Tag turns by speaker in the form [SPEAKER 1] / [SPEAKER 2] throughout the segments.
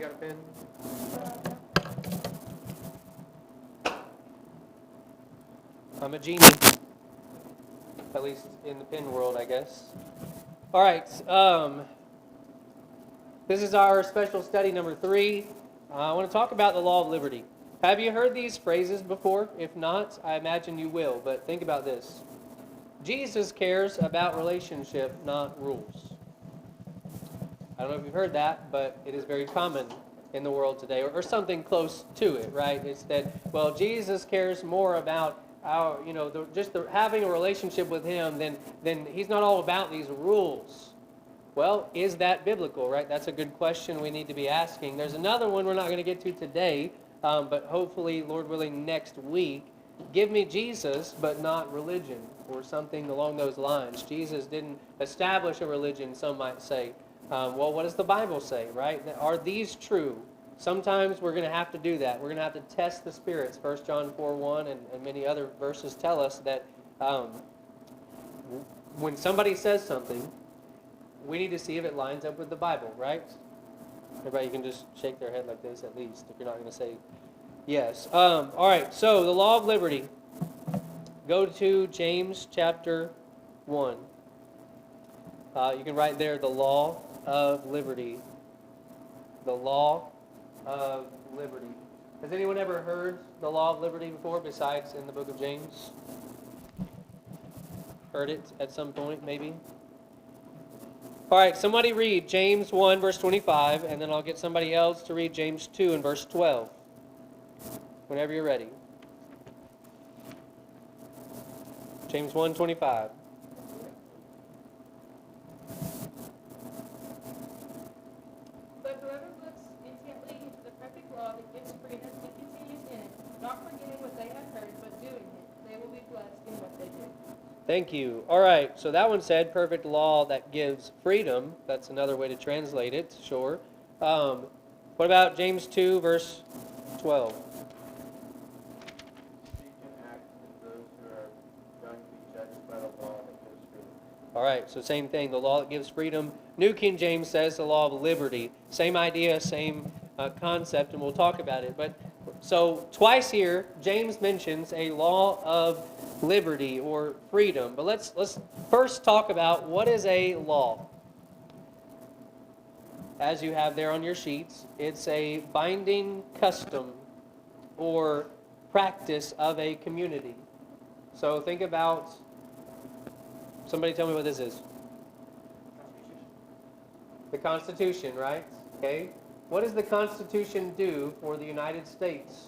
[SPEAKER 1] got a pen? I'm a genius. At least in the pen world, I guess. All right. This is our special study number 3. I want to talk about the law of liberty. Have you heard these phrases before? If not, I imagine you will. But think about this. Jesus cares about relationship, not rules. I don't know if you've heard that, but it is very common in the world today, or something close to it, right? It's that, well, Jesus cares more about our, having a relationship with Him than He's not all about these rules. Well, is that biblical, right? That's a good question we need to be asking. There's another one we're not going to get to today, but hopefully, Lord willing, next week. Give me Jesus, but not religion, or something along those lines. Jesus didn't establish a religion, some might say. Well, what does the Bible say, right? Are these true? Sometimes we're going to have to do that. We're going to have to test the spirits. 1 John 4:1 and many other verses tell us that when somebody says something, we need to see if it lines up with the Bible, right? Everybody can just shake their head like this at least, if you're not going to say yes. All right, so the law of liberty. Go to James chapter 1. You can write there, the law of liberty. The law of liberty. Has anyone ever heard the law of liberty before, besides in the book of James? Heard it at some point, maybe? All right, somebody read James 1, verse 25, and then I'll get somebody else to read James 2 and verse 12. Whenever you're ready. James 1, 25.
[SPEAKER 2] But whoever looks intently into the perfect law that gives freedom and continues in it, not forgetting what they have heard, but doing it, they will be blessed in what they do.
[SPEAKER 1] Thank you. All right, so that one said perfect law that gives freedom. That's another way to translate it, sure. What about James 2, verse 12? All right, so same thing, the law that gives freedom. New King James says the law of liberty. Same idea, same concept, and we'll talk about it. But so twice here, James mentions a law of liberty or freedom. But let's first talk about what is a law. As you have there on your sheets, it's a binding custom or practice of a community. So think about, somebody tell me what this is. The Constitution, right? Okay. What does the Constitution do for the United States?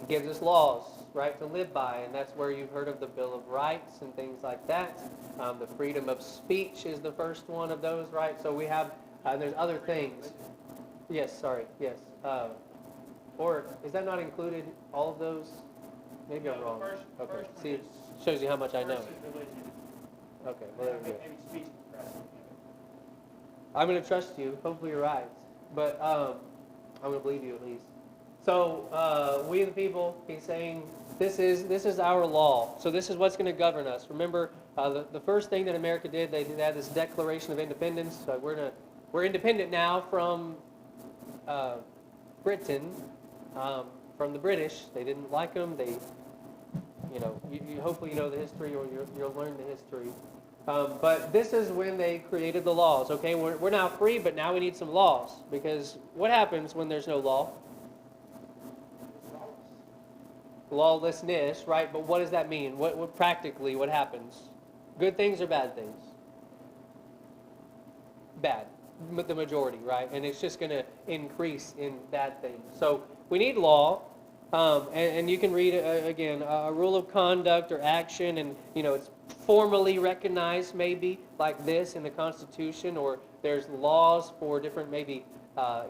[SPEAKER 1] It gives us laws, right, to live by, and that's where you've heard of the Bill of Rights and things like that. The freedom of speech is the first one of those, right? So we have, there's other things. Yes, sorry, yes. Or is that not included, all of those? Maybe I'm wrong. Okay, see, it shows you how much I know. Okay, well, there we go. I'm going to trust you. Hopefully you're right. But I'm going to believe you at least. So we the people, he's saying, this is our law. So this is what's going to govern us. Remember, the first thing that America did, they had this Declaration of Independence. We're independent now from Britain, from the British. They didn't like them. They, you hopefully you know the history, or you'll learn the history. But this is when they created the laws. Okay, we're now free, but now we need some laws, because what happens when there's no law? Lawlessness, right? But what does that mean? What practically what happens? Good things or bad things? Bad, the majority, right? And it's just going to increase in bad things. So we need law. And you can read, again, a rule of conduct or action, and, it's formally recognized maybe like this in the Constitution, or there's laws for different maybe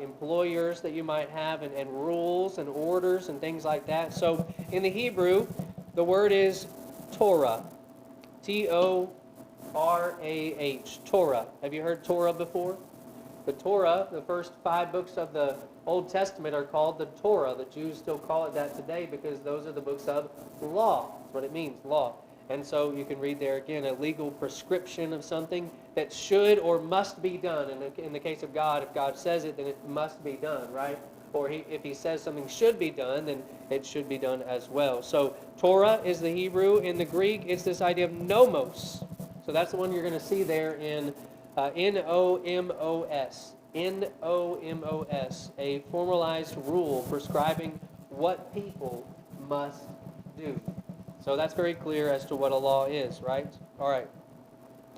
[SPEAKER 1] employers that you might have, and rules and orders and things like that. So in the Hebrew, the word is Torah. Torah. Torah. Have you heard Torah before? The Torah, the first 5 books of the Old Testament are called the Torah. The Jews still call it that today because those are the books of law. That's what it means, law. And so you can read there again, a legal prescription of something. that should or must be done. And in the case of God, if God says it, then it must be done, right? Or if he says something should be done, then it should be done as well. So Torah is the Hebrew. In the Greek, it's this idea of nomos. So that's the one you're going to see there in N-O-M-O-S. N-O-M-O-S, a formalized rule prescribing what people must do. So that's very clear as to what a law is, right? All right.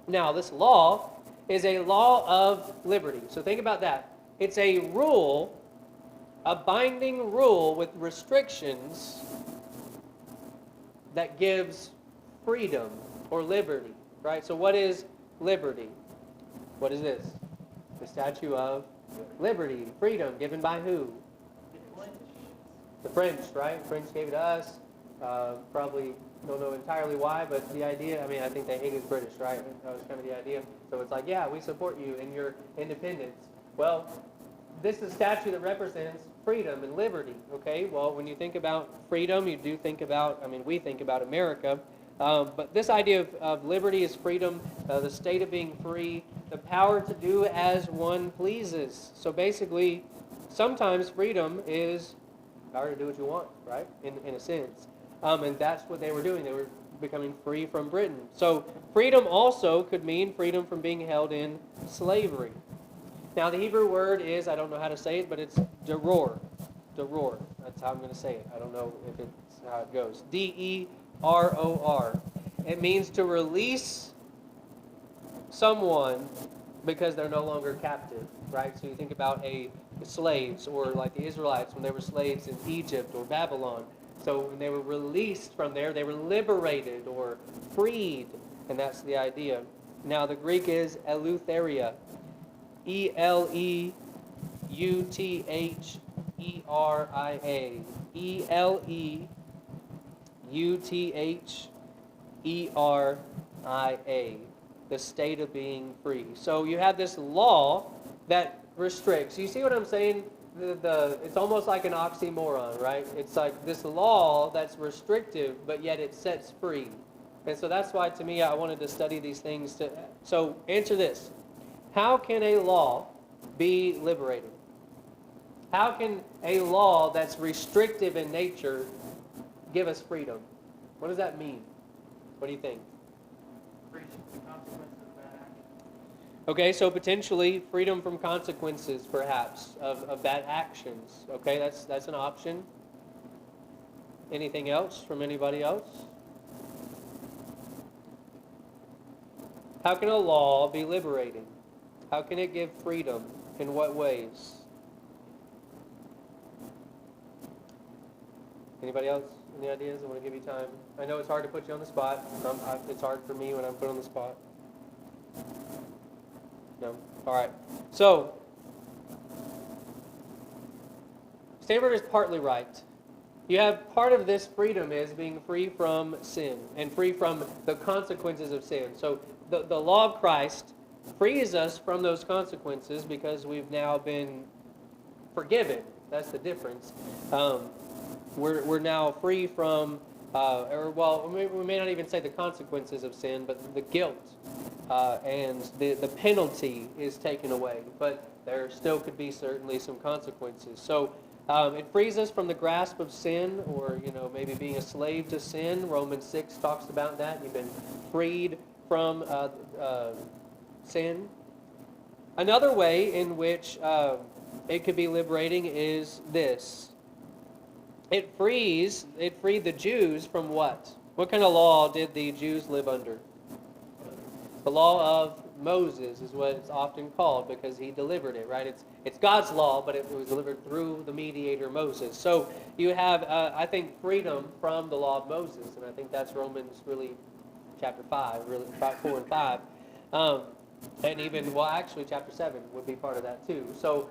[SPEAKER 1] Now, this law is a law of liberty. So think about that. It's a rule, a binding rule with restrictions that gives freedom or liberty, right? So what is liberty? What is this? The Statue of Liberty, freedom, given by who? The French, right? French gave it to us. Probably don't know entirely why, but the idea, I mean, I think they hated British, right? That was kind of the idea. So it's like, yeah, we support you in your independence. Well, this is a statue that represents freedom and liberty, okay? Well, when you think about freedom, you do think about, I mean, we think about America. But this idea of liberty is freedom, the state of being free, the power to do as one pleases. So basically, sometimes freedom is power to do what you want, right? In a sense. And that's what they were doing. They were becoming free from Britain. So freedom also could mean freedom from being held in slavery. Now the Hebrew word is, I don't know how to say it, but it's deror. Deror. That's how I'm going to say it. I don't know if it's how it goes. D-E-R-O-R. It means to release someone because they're no longer captive, right? So you think about slaves, or like the Israelites when they were slaves in Egypt or Babylon. So when they were released from there, they were liberated or freed, and that's the idea. Now the Greek is eleutheria, E-L-E-U-T-H-E-R-I-A, E-L-E-U-T-H-E-R-I-A, the state of being free. So you have this law that restricts. You see what I'm saying? It's almost like an oxymoron, right? It's like this law that's restrictive, but yet it sets free. And so that's why, to me, I wanted to study these things. So answer this. How can a law be liberating? How can a law that's restrictive in nature give us freedom? What does that mean? What do you think?
[SPEAKER 3] Freedom from the consequences of bad action.
[SPEAKER 1] Okay, so potentially freedom from consequences, perhaps, of bad actions. Okay, that's an option. Anything else from anybody else? How can a law be liberating? How can it give freedom? In what ways? Anybody else? Any ideas? I want to give you time. I know it's hard to put you on the spot. It's hard for me when I'm put on the spot. No? All right. So, Stanford is partly right. You have part of this freedom is being free from sin and free from the consequences of sin. So the law of Christ frees us from those consequences because we've now been forgiven. That's the difference. We're now free from, we may not even say the consequences of sin, but the guilt and the penalty is taken away. But there still could be certainly some consequences. So it frees us from the grasp of sin, or maybe being a slave to sin. Romans 6 talks about that. You've been freed from sin. Another way in which it could be liberating is this. It freed the Jews from what? What kind of law did the Jews live under? The law of Moses is what it's often called because he delivered it, right? It's God's law, but it was delivered through the mediator Moses. So you have, I think, freedom from the law of Moses, and I think that's Romans really chapter 5, really 4 and 5. And even, actually chapter 7 would be part of that too. So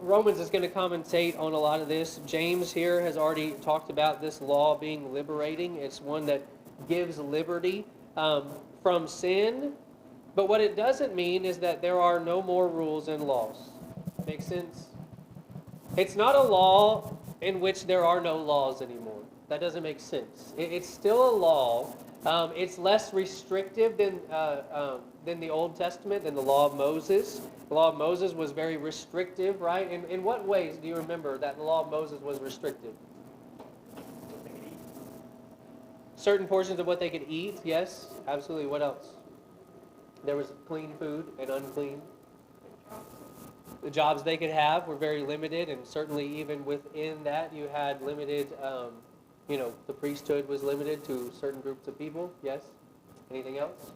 [SPEAKER 1] Romans is going to commentate on a lot of this. James here has already talked about this law being liberating. It's one that gives liberty from sin. But what it doesn't mean is that there are no more rules and laws. Make sense? It's not a law in which there are no laws anymore. That doesn't make sense. It's still a law. It's less restrictive than the Old Testament, than the law of Moses. The law of Moses was very restrictive, right? In what ways do you remember that the law of Moses was restrictive? Certain portions of what they could eat, yes, absolutely. What else? There was clean food and unclean. The jobs they could have were very limited, and certainly even within that, you had limited. The priesthood was limited to certain groups of people. Yes. Anything else?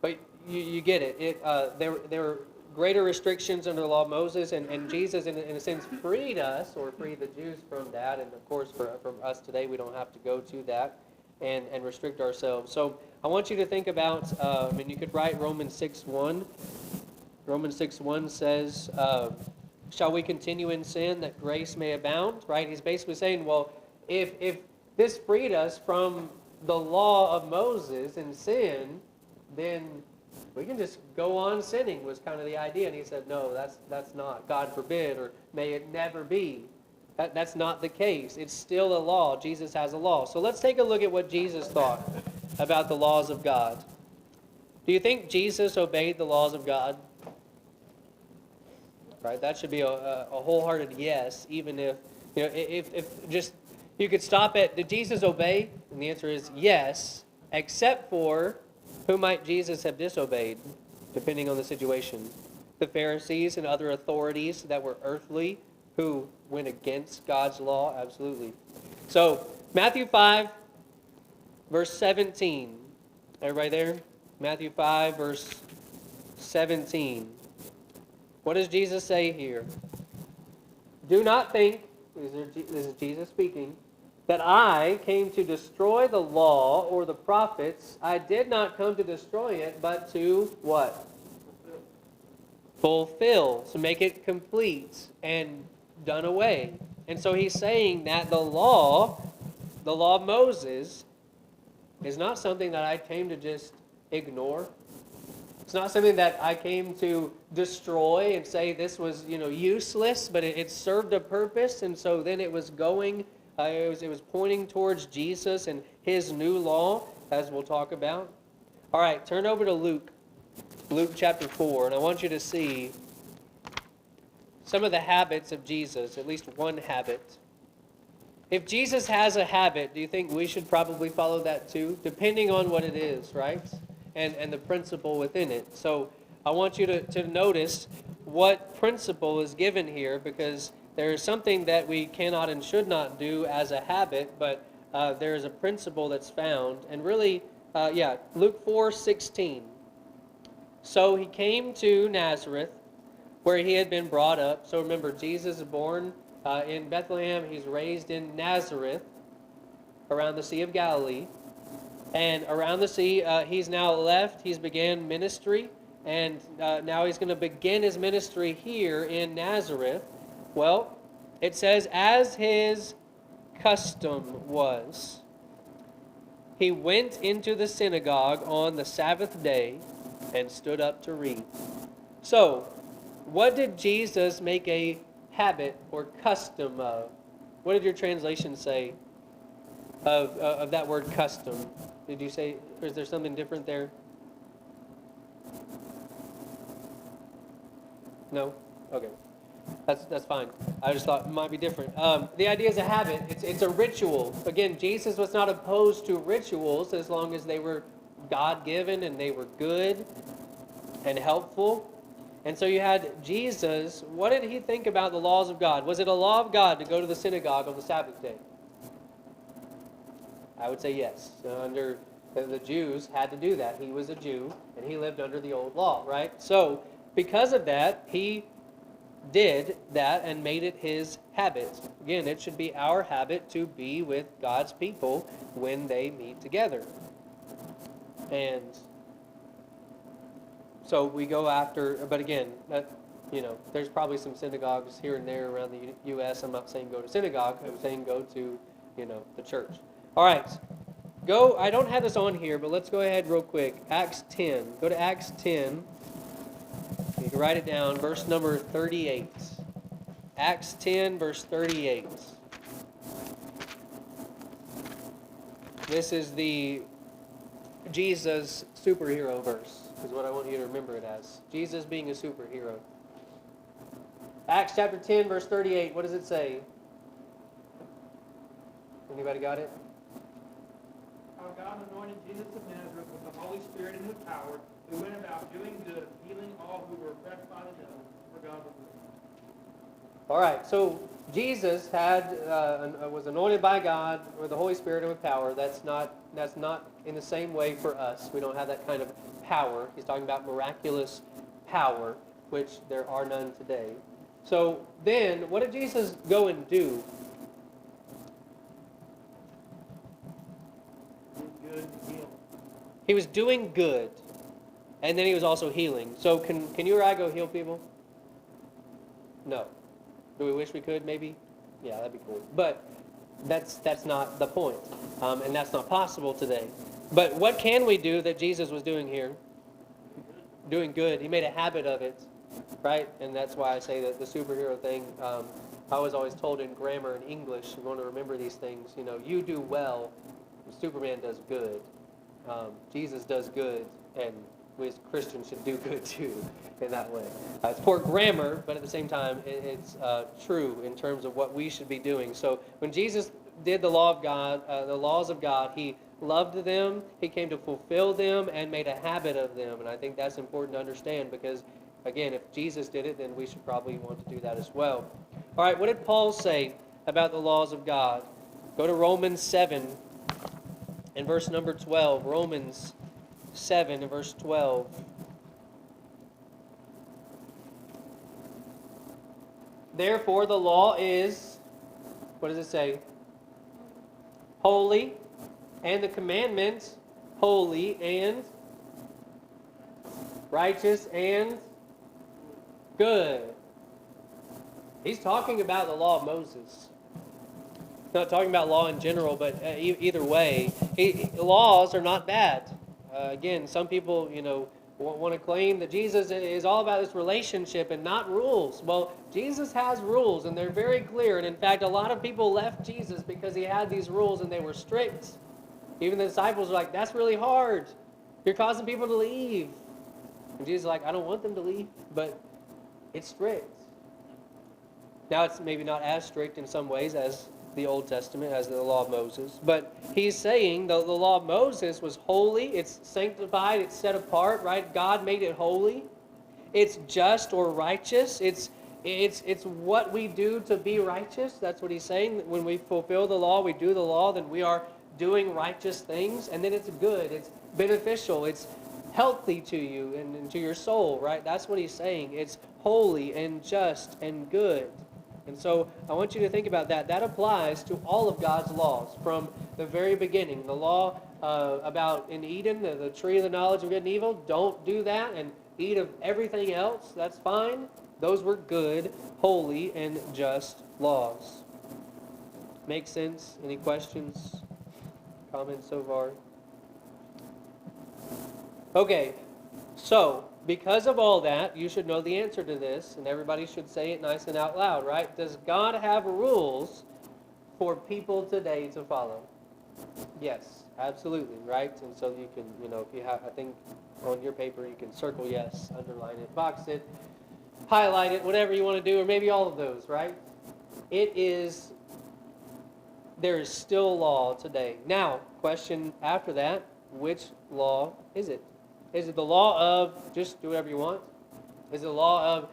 [SPEAKER 1] But you get it. There were greater restrictions under the law of Moses, and Jesus, in a sense, freed us, or freed the Jews from that. And of course, for us today, we don't have to go to that and restrict ourselves. So I want you to think about, and you could write Romans 6:1. Romans 6:1 says, shall we continue in sin that grace may abound? Right? He's basically saying, well, if this freed us from the law of Moses and sin, then we can just go on sinning, was kind of the idea. And he said, no, that's not. God forbid, or may it never be. That's not the case. It's still a law. Jesus has a law. So let's take a look at what Jesus thought about the laws of God. Do you think Jesus obeyed the laws of God? Right, that should be a wholehearted yes, even if just you could stop at, did Jesus obey? And the answer is yes, except for who might Jesus have disobeyed, depending on the situation. The Pharisees and other authorities that were earthly, who went against God's law, absolutely. So, Matthew 5, verse 17. Everybody there? Matthew 5, verse 17. What does Jesus say here? Do not think, this is Jesus speaking, that I came to destroy the law or the prophets. I did not come to destroy it, but to what? Fulfill. To make it complete and done away. And so he's saying that the law of Moses, is not something that I came to just ignore. It's not something that I came to destroy and say this was, useless, but it served a purpose, and so then it was going, it was pointing towards Jesus and his new law, as we'll talk about. All right, turn over to Luke chapter 4, and I want you to see some of the habits of Jesus, at least one habit. If Jesus has a habit, do you think we should probably follow that too? Depending on what it is, right? And the principle within it. So I want you to notice what principle is given here, because there is something that we cannot and should not do as a habit, but there is a principle that's found. And really, Luke 4:16. So he came to Nazareth, where he had been brought up. So remember, Jesus is born in Bethlehem. He's raised in Nazareth, around the Sea of Galilee. And around the sea, he's now left. He's began ministry. And now he's going to begin his ministry here in Nazareth. Well, it says, as his custom was, he went into the synagogue on the Sabbath day and stood up to read. So, what did Jesus make a habit or custom of? What did your translation say of that word custom? Did you say, or is there something different there? No? Okay. That's fine. I just thought it might be different. The idea is a habit. It's a ritual. Again, Jesus was not opposed to rituals as long as they were God-given and they were good and helpful. And so you had Jesus. What did he think about the laws of God? Was it a law of God to go to the synagogue on the Sabbath day? I would say yes. Under the Jews had to do that. He was a Jew, and he lived under the old law, right? So because of that, he did that and made it his habit. Again, it should be our habit to be with God's people when they meet together. And so we go after, but again, there's probably some synagogues here and there around the U.S. I'm not saying go to synagogue. I'm saying go to, the church. All right. I don't have this on here, but let's go ahead real quick. Acts 10. Go to Acts 10. You can write it down. Verse number 38. Acts 10, verse 38. This is the Jesus superhero verse, is what I want you to remember it as. Jesus being a superhero. Acts chapter 10, verse 38, what does it say? Anybody got it?
[SPEAKER 3] How God anointed Jesus of Nazareth with the Holy Spirit and with power, who went about doing good, healing all who were oppressed by the devil, for God was with him.
[SPEAKER 1] All right, so Jesus was anointed by God with the Holy Spirit and with power. That's not in the same way for us. We don't have that kind of power. He's talking about miraculous power, which there are none today. So then, what did Jesus go and do?
[SPEAKER 3] Did good and healed.
[SPEAKER 1] He was doing good, and then he was also healing. So can you or I go heal people? No. Do we wish we could? Maybe. Yeah, that'd be cool. But that's not the point, and that's not possible today. But what can we do that Jesus was doing here? Doing good. He made a habit of it, right? And that's why I say that the superhero thing. I was always told in grammar and English, you want to remember these things. You know, you do well, Superman does good. Jesus does good, and we as Christians should do good too in that way. It's poor grammar, but at the same time, it's true in terms of what we should be doing. So when Jesus did the law of God, the laws of God, he loved them, he came to fulfill them, and made a habit of them. And I think that's important to understand because, again, if Jesus did it, then we should probably want to do that as well. All right, what did Paul say about the laws of God? Go to Romans 7 and verse number 12. Romans 7 and verse 12. Therefore, the law is, what does it say? Holy, and the commandments, holy and righteous and good. He's talking about the law of Moses. Not talking about law in general, but either way, laws are not bad. Again, some people, want to claim that Jesus is all about this relationship and not rules. Well, Jesus has rules, and they're very clear. And in fact, a lot of people left Jesus because he had these rules, and they were strict. Even the disciples were like, that's really hard. You're causing people to leave. And Jesus is like, I don't want them to leave, but it's strict. Now, it's maybe not as strict in some ways as the Old Testament, as the law of Moses. But he's saying the law of Moses was holy, it's sanctified, it's set apart, right? God made it holy. It's just or righteous. It's what we do to be righteous. That's what he's saying. When we fulfill the law, we do the law, then we are doing righteous things. And then it's good, it's beneficial, it's healthy to you and to your soul, right? That's what he's saying. It's holy and just and good. And so I want you to think about that. That applies to all of God's laws from the very beginning. The law about in Eden, the tree of the knowledge of good and evil, don't do that and eat of everything else. That's fine. Those were good, holy, and just laws. Make sense? Any questions, comments so far? Okay, so because of all that, you should know the answer to this, and everybody should say it nice and out loud, right? Does God have rules for people today to follow? Yes, absolutely, right? And so you can, if you have, I think on your paper you can circle yes, underline it, box it, highlight it, whatever you want to do, or maybe all of those, right? There is still law today. Now, question after that, which law is it? Is it the law of just do whatever you want? Is it the law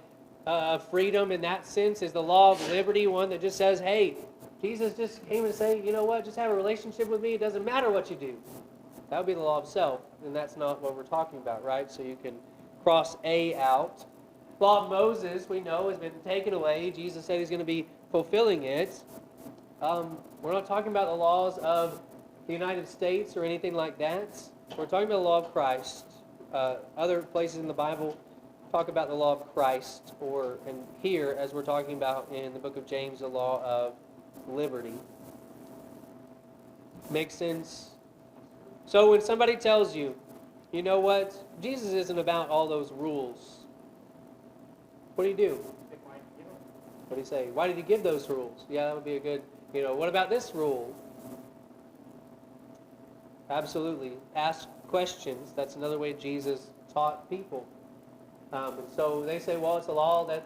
[SPEAKER 1] of freedom in that sense? Is the law of liberty one that just says, hey, Jesus just came to say, you know what, just have a relationship with me. It doesn't matter what you do. That would be the law of self, and that's not what we're talking about, right? So you can cross A out. Law of Moses, we know, has been taken away. Jesus said he's going to be fulfilling it. We're not talking about the laws of the United States or anything like that. We're talking about the law of Christ. Other places in the Bible talk about the law of Christ, and here, as we're talking about in the book of James, the law of liberty. Make sense? So when somebody tells you, you know what, Jesus isn't about all those rules, what do you do? What do you say? Why did he give those rules? Yeah, that would be a good, what about this rule? Absolutely. Ask questions. That's another way Jesus taught people. And so they say, well, it's a law that,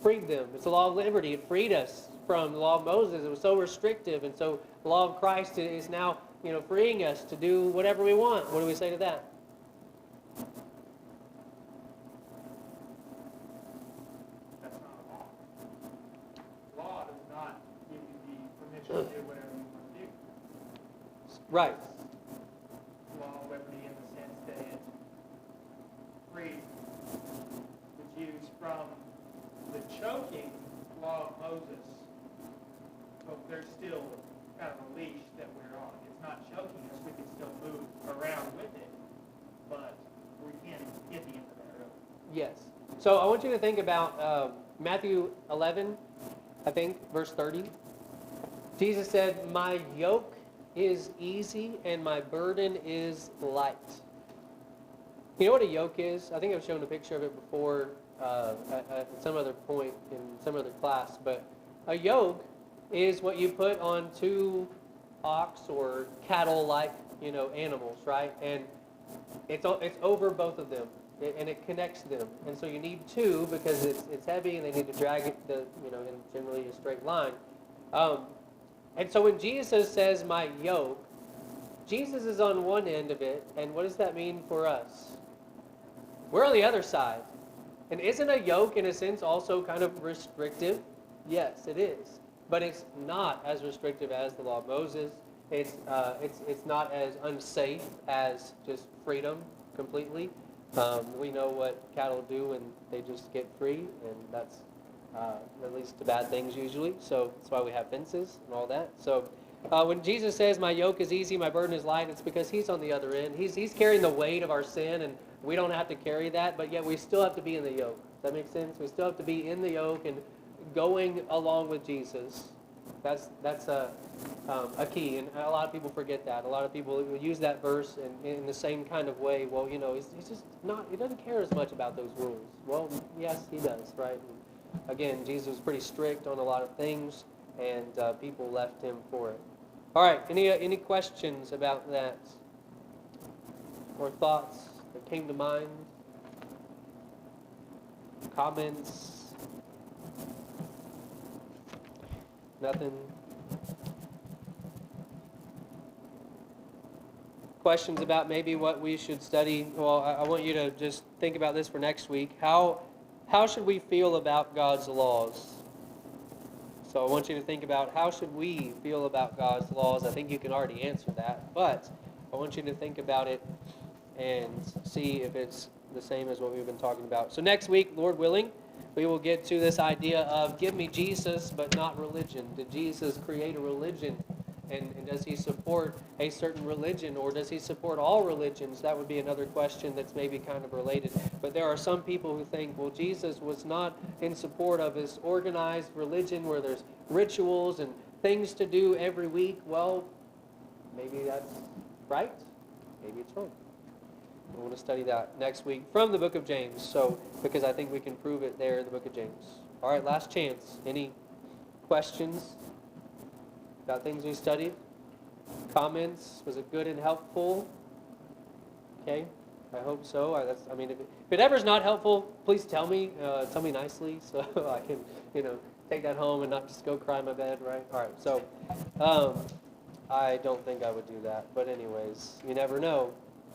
[SPEAKER 1] freed them. It's a law of liberty. It freed us from the law of Moses. It was so restrictive. And so the law of Christ is now, freeing us to do whatever we want. What do we say to that?
[SPEAKER 3] That's not a law. Law does not give you the permission to do whatever you want to do.
[SPEAKER 1] Right.
[SPEAKER 3] Law of liberty in the sense that it freed the Jews from the choking law of Moses, but there's still kind of a leash that we're on. It's not choking us. We can still move around with it, but we can't get the end of that rope.
[SPEAKER 1] Yes. So I want you to think about Matthew 11, I think, verse 30. Jesus said, "My yoke is easy and my burden is light." You know what a yoke is? I think I've shown a picture of it before at some other point in some other class. But a yoke is what you put on two ox or cattle-like, animals, right? And it's over both of them, and it connects them. And so you need two because it's heavy, and they need to drag it, in generally a straight line. And so when Jesus says, "My yoke," Jesus is on one end of it, and what does that mean for us? We're on the other side. And isn't a yoke, in a sense, also kind of restrictive? Yes, it is. But it's not as restrictive as the law of Moses. It's not as unsafe as just freedom completely. We know what cattle do when they just get free, and that's that leads to bad things usually. So that's why we have fences and all that. So when Jesus says, "My yoke is easy, my burden is light," it's because he's on the other end. He's carrying the weight of our sin, and we don't have to carry that, but yet we still have to be in the yoke. Does that make sense? We still have to be in the yoke and going along with Jesus. That's a key, and a lot of people forget that. A lot of people use that verse in the same kind of way. Well, he's just not. He doesn't care as much about those rules. Well, yes, he does, right? And again, Jesus was pretty strict on a lot of things, and people left him for it. All right. Any questions about that, or thoughts that came to mind? Comments? Nothing? Questions about maybe what we should study? Well, I want you to just think about this for next week. How should we feel about God's laws? So I want you to think about how should we feel about God's laws. I think you can already answer that, but I want you to think about it and see if it's the same as what we've been talking about. So next week, Lord willing, we will get to this idea of give me Jesus, but not religion. Did Jesus create a religion? And does he support a certain religion, or does he support all religions? That would be another question that's maybe kind of related. But there are some people who think, well, Jesus was not in support of this organized religion where there's rituals and things to do every week. Well, maybe that's right. Maybe it's wrong. We want to study that next week from the book of James. So, because I think we can prove it there in the book of James. All right, last chance. Any questions about things we studied? Comments? Was it good and helpful? Okay, I hope so. If it ever's not helpful, please tell me. Tell me nicely so I can, take that home and not just go cry in my bed, right? All right, so I don't think I would do that. But anyways, you never know.